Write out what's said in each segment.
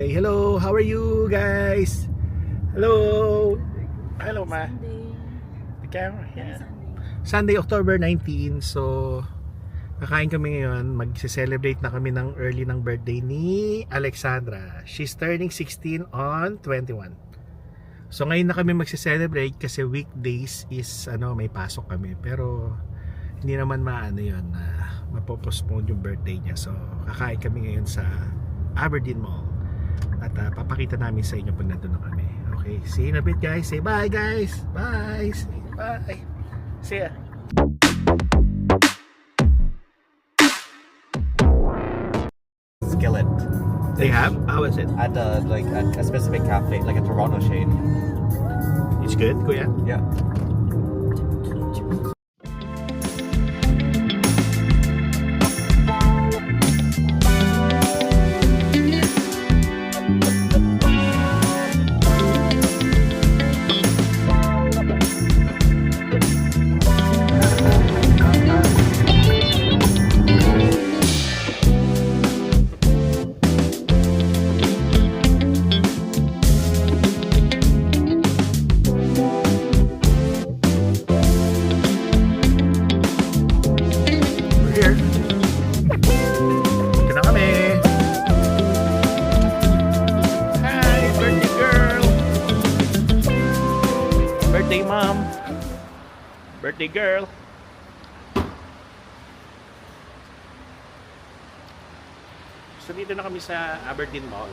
Hey, hello, how are you guys? Hello. Hello, ma. The camera. Yeah. Sunday, October 19. So, kakain kami ngayon. Mag-celebrate na kami ng early ng birthday ni Alexandra. She's turning 16 on 21. So, ngayon na kami mag-celebrate kasi weekdays is may pasok kami. Pero hindi naman maano 'yon na mapopostpone yung birthday niya. So, kakain kami ngayon sa Aberdeen Mall. At papakita namin sa inyo pag nandun na kami. Okay, see you in a bit guys. Say bye guys. Bye. Bye. See ya. Skillet. They have? How is it? At a specific cafe, like a Toronto chain. It's good, kuya? Yeah. Birthday girl. So dito na kami sa Aberdeen Mall.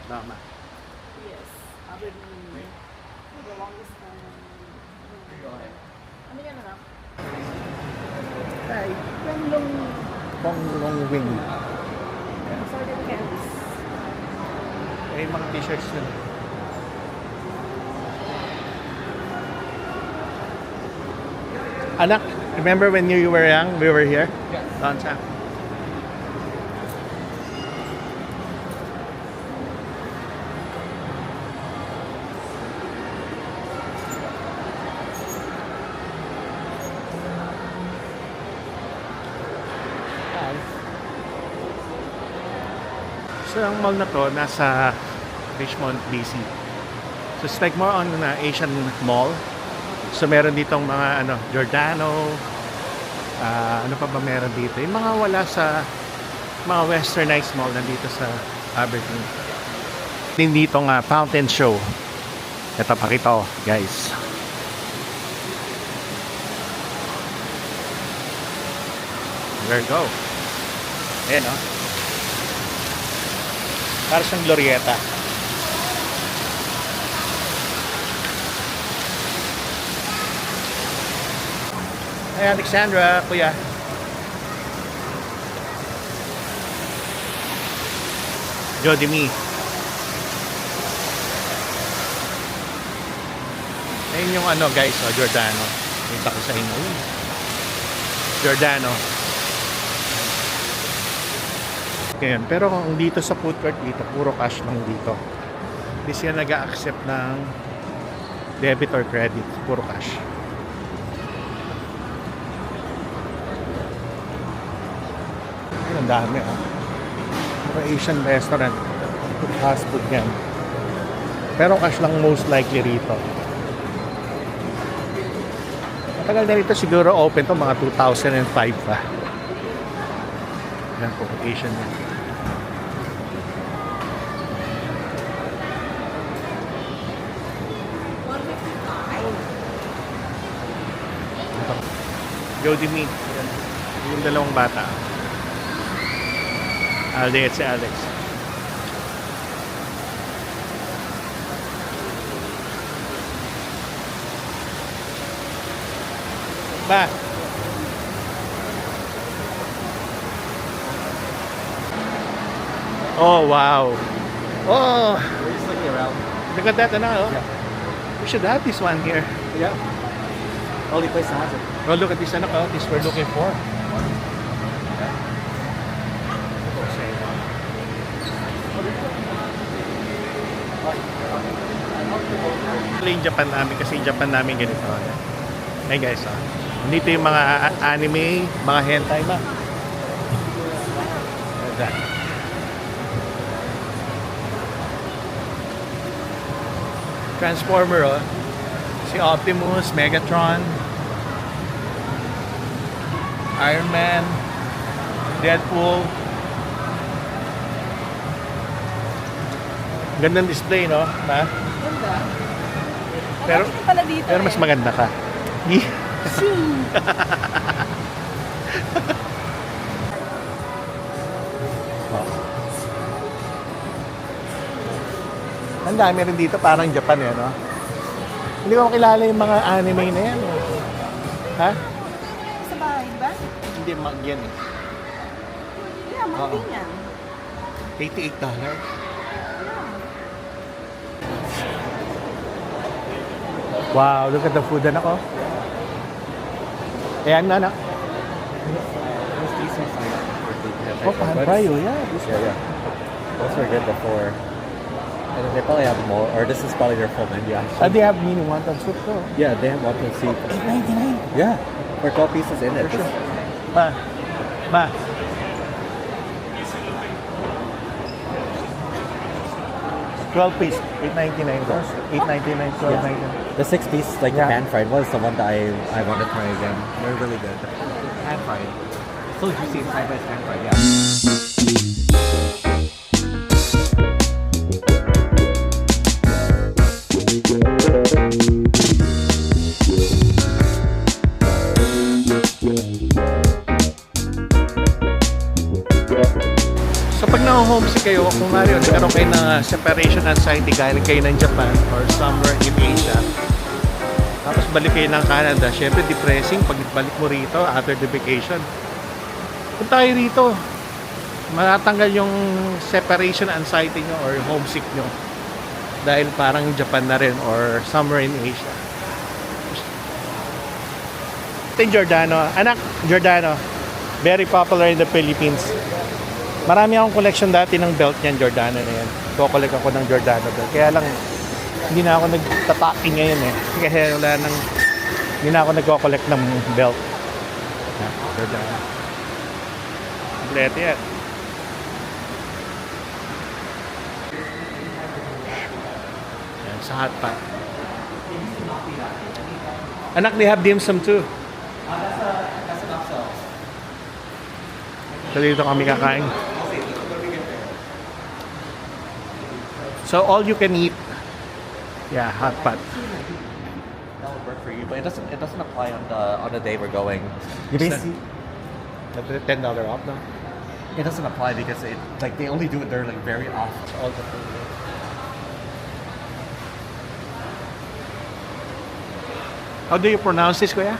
Mama. Yes, Aberdeen. The longest time. Ano yan anak? Hi. Ponglong wing. Assorted candies. May mga t-shirts na. Anak, remember when you were young, we were here? Yes. Doon sa. So ang mall na to nasa Richmond, BC. So it's like more on Asian mall. So meron ditong mga Giordano, ano pa ba meron dito? Yung mga wala sa mga westernized mall nandito sa Aberdeen. Din dito nga fountain show. Ito pakita ko, guys. There you go. Ayan o. Para siyang glorieta. Hey Alexandra, kuya. Jody Me. Ayun yung guys, Giordano. Kita ko sa inyo. Giordano. Ngayon, pero kung dito sa food court dito, puro cash lang dito. Hindi siya nag-a-accept ng debit or credit, puro cash. Ang dami Asian restaurant, fast food yan, pero cash lang most likely rito. Matagal na rito, siguro open to mga 2005 pa. Yan po, Asian yan. Jody Me, yung dalawang bata. Aldi at si Alex. Ba? Oh, wow. Oh, We're just looking around. look at that, Yeah. We should have this one here. Yeah. Only place that has it. Well, look at this, this we're looking for. Yung Japan namin kasi yung Japan namin ganito. Hey guys, dito yung mga anime, mga hentai ba? Ganda. Transformer, oh. Si Optimus, Megatron, Iron Man, Deadpool. Gandang display, no? Ma? Ganda. Pero- Marami pala dito Pero mas maganda ka. Shoo! Ang dami rin dito, parang Japan, eh, no? Hindi ko makilala yung mga anime na yan, eh. Ha? Sa bahay ba? Hindi, mag yan, eh. Yeah, Oo. mga yan. $88. Wow, look at the food, anak, oh. Ayan na, anak. Those decent sign up for the Oh, pan fry, oh, yeah. Yeah. Those were good before. And then they probably have more, or this is probably their full menu actually. They have mini wonton soup, though. Yeah, they have wonton soup. $8.99. Yeah, for 12 pieces in it. For sure. Ma. 12 piece, $8.99. $8.99, $12.99. The 6 piece, like Yeah. the pan fried, was the one that I want to try again. They're really good. Pan fried. So juicy inside, but it's pan fried, yeah. So pag na-homesick kayo, kung Mario, nagkaroon kayo ng separation anxiety galing kayo ng Japan or somewhere in Asia, tapos balik kayo ng Canada, syempre depressing pag balik mo rito after the vacation. Punta kayo rito, matatanggal yung separation anxiety nyo or homesick nyo dahil parang Japan na rin or somewhere in Asia. Ito yung Giordano. Anak, Giordano. Very popular in the Philippines. Marami akong collection dati ng belt niyan, Giordano na yan. Ko-collect ako ng Giordano belt. Kaya lang, hindi na ako nagtataking ngayon eh. Kaya wala nang, hindi na ako nagko-collect ng belt. Giordano. Kompleto yan. Yan, sa hot pot. Anak, they have dim sum too. So dito kami kakain. So all you can eat. Yeah, hot pot. That would work for you, but it doesn't apply on the day we're going. You basically, $10 off now. it doesn't apply because it like they only do it there like very off. All the food. How do you pronounce this, kuya?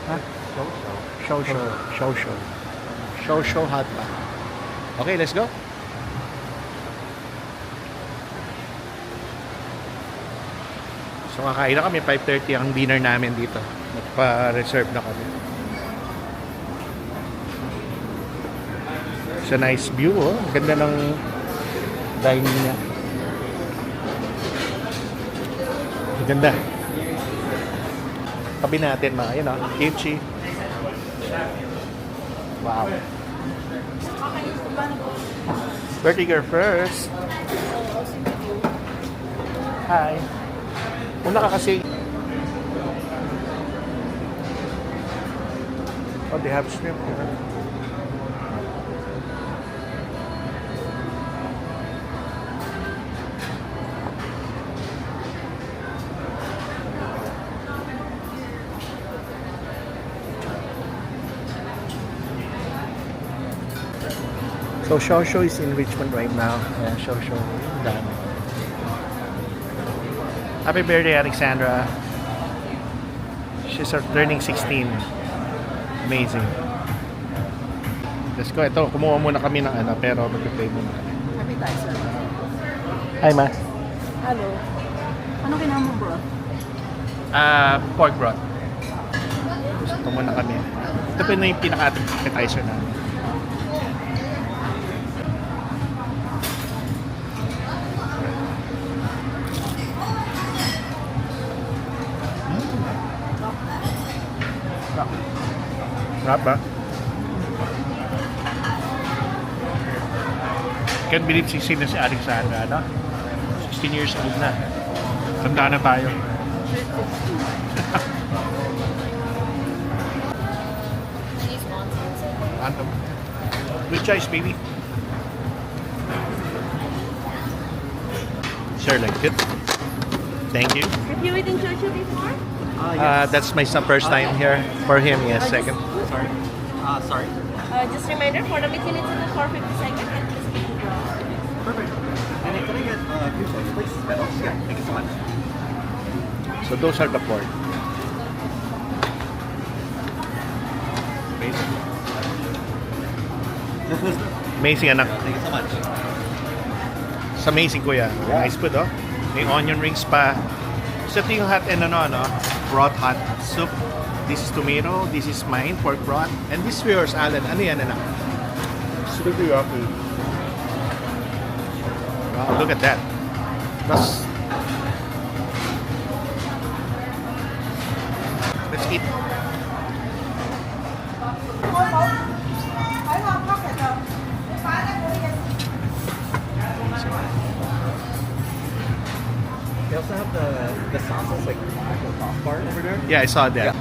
Huh? Show hot pot. Okay, let's go. So kakain na kami, 5:30 ang dinner namin dito. Nagpa-reserve na kami. It's a nice view, oh. Ganda ng dining niya. Ganda. Tabi natin mga, yun, oh, kimchi. Wow. Burger first. Hi. Una ka kasi. Oh, they have shrimp here. So Shosho is in Richmond right now. Yeah, Shosho. Dami. Happy birthday, Alexandra. She's turning 16. Amazing. Let's go. Ito, kumuha muna kami ng ano, pero mag-play muna kami. Appetizer. Hi, ma. Hello. Ano kailangan mo, bro? Pork broth. Ito muna kami. Ito pa yung pinaka-appetizer namin. Sarap ba? Can't believe 16 na si Alexandra, no? 16 years old na. Tanda na tayo. Ano? With choice, baby. Sure, like it. Thank you. Have you eaten chocho before? That's my son first time here. For him, yes, second. Sorry. Sorry. Just reminder, for the meeting it's in the 450 seconds and please keep it raw. Perfect. And then can I get a few points, please? Yeah, thank you so much. So those are the pork. Amazing. Amazing, anak. Thank you so much. It's amazing, kuya. Nice food, oh. May onion rings pa. So ito yung hot and broth hot soup. This is tomato. This is mine, pork broth. And this is yours, Alan. Ano yan, anak? Super yummy. Wow, look at that. Let's eat. They also have the sauces like the sauce bar over there. Yeah, I saw that.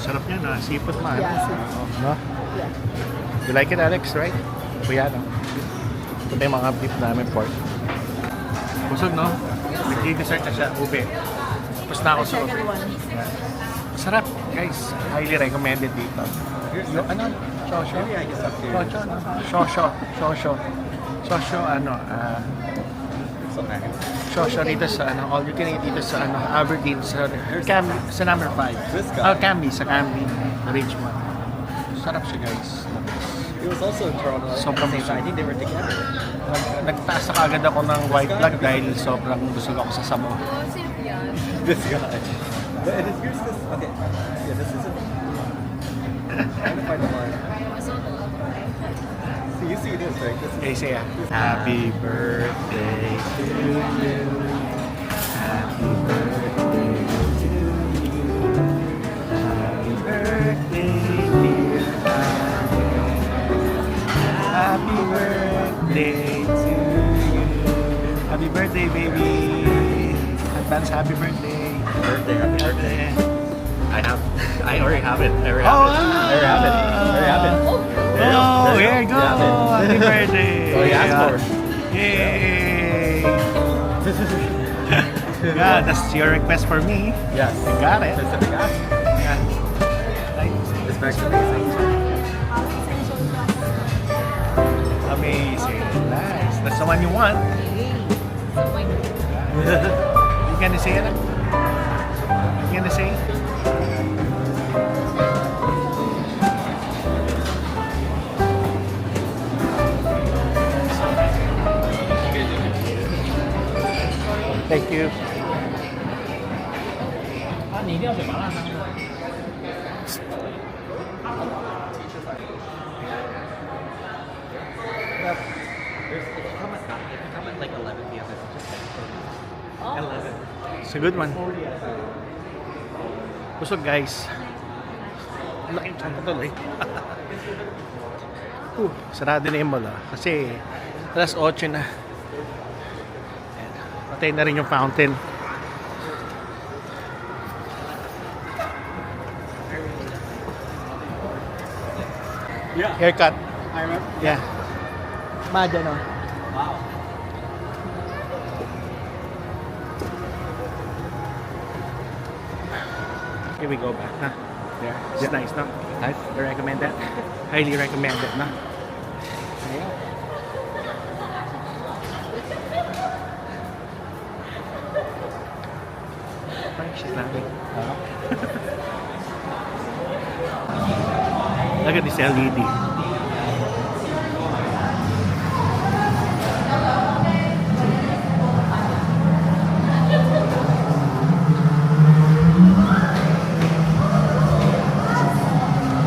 Sarap niya na. Seafood man. Yeah, seafood. No? Yeah. You like it, Alex, right? Kuya, no? Ito yung mga beef namin, pork. Busog, no? Nag-dessert na siya, ube. Tapos na ako sa ube. Second one. Sarap, guys. Highly recommended dito. Yung ano? Shosho? Maybe I just have to. Shosho, no? Shosho. Shosho. Shosho, ano? So nice. Shosho dito sa, ano? All you can eat dito sa, ano? Aberdeen, sa Camby, sa number 5. This guy. Camby, sa Camby. Richmond. Sarap siya, guys. It was also in Toronto. Sobrang Same time. I busog. think they were together. Nagtaas na kagad ako ng white blood dahil sobrang busog ako sa samo. This guy. But and here's this. Okay. Yeah, this is. Trying to find the line. So you see this, right? This is. Okay, say Happy birthday to you. Happy birthday to you. Happy birthday, dear Happy birthday to you. Happy birthday, baby. Advance happy birthday. Happy birthday. I already have it. I already Oh, have it. I already have it. I already have it. Oh, here you go. have it. Happy birthday. So he asked for it. Yay. Yeah, that's your request for me. Yes. You got it. Specific ask. Yeah. Nice. It's very amazing. Amazing. Nice. That's the one you want. You gonna say it? You gonna say? Thank you. If you come at like 11 p.m. it's just like 11. It's a good one. Busog, guys. Ang laking tiyan ko tuloy. Sarado na yung mall, kasi alas 8 na. Ayan. Patay na rin yung fountain. Yeah. Haircut. I remember. Yeah. Madya, no? Wow. Here we go back, na. There. It's Yeah. nice, no? Nice. I recommend that. Highly recommend it, na. Ayan. Parang she's laughing. Look at this LED.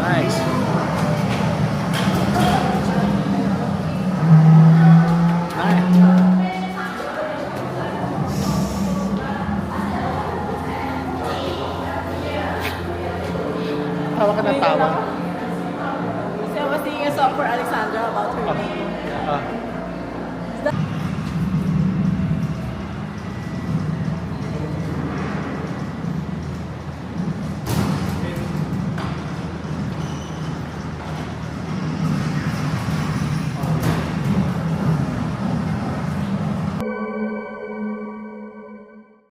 Nice. Tawa ka ng tawa. So I was singing a song for Alexandra about her name. Ah.